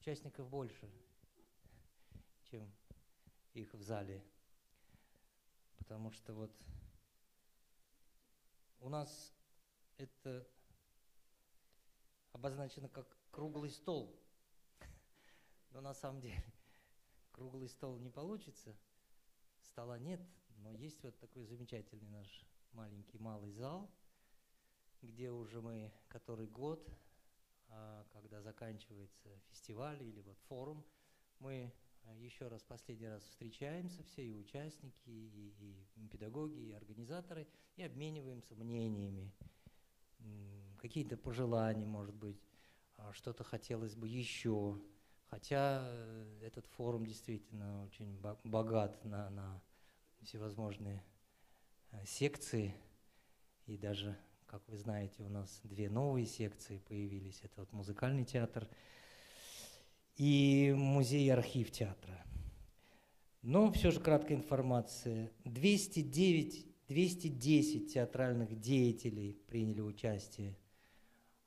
участников больше, чем их в зале. Потому что вот у нас это обозначено как круглый стол. Но на самом деле круглый стол не получится, стола нет, но есть вот такой замечательный наш маленький малый зал, где уже мы который год, когда заканчивается фестиваль или вот форум, мы еще раз, последний раз встречаемся, все и участники, и педагоги, и организаторы, и обмениваемся мнениями, какие-то пожелания, может быть, что-то хотелось бы еще. Хотя этот форум действительно очень богат на всевозможные секции, и даже, как вы знаете, у нас 2 новые секции появились. Это вот музыкальный театр и музей и архив театра. Но все же краткая информация. 210 театральных деятелей приняли участие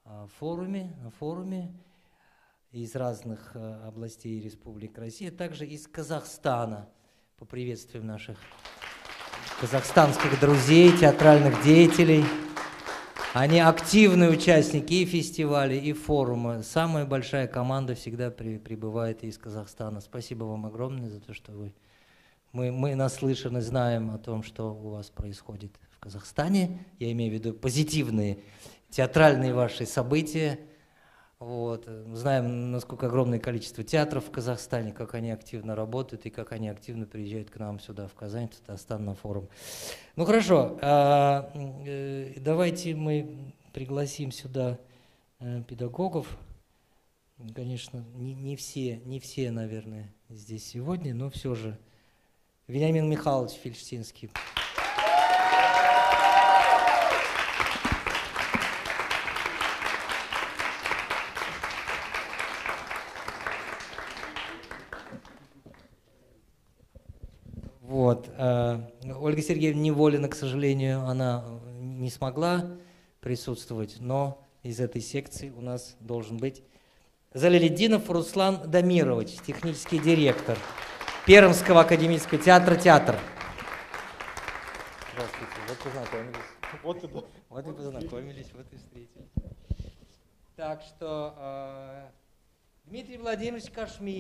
на форуме из разных областей Республики Россия, а также из Казахстана. Поприветствуем наших казахстанских друзей, театральных деятелей. Они активные участники и фестиваля, и форума. Самая большая команда всегда прибывает из Казахстана. Спасибо вам огромное за то, что мы наслышаны, знаем о том, что у вас происходит в Казахстане. Я имею в виду позитивные театральные ваши события. Вот. Знаем, насколько огромное количество театров в Казахстане, как они активно работают и как они активно приезжают к нам сюда, в Казань, в Татарстан, на форум. Ну хорошо, давайте мы пригласим сюда педагогов. Конечно, не все, наверное, здесь сегодня, но все же. Вениамин Михайлович Фельштинский. Вот. Ольга Сергеевна Неволина, к сожалению, она не смогла присутствовать, но из этой секции у нас должен быть Залялетдинов Руслан Дамирович, технический директор Пермского академического театра «Театр». Здравствуйте, вот познакомились. Вот и познакомились, вот и встретились. Так что Дмитрий Владимирович Кашмин.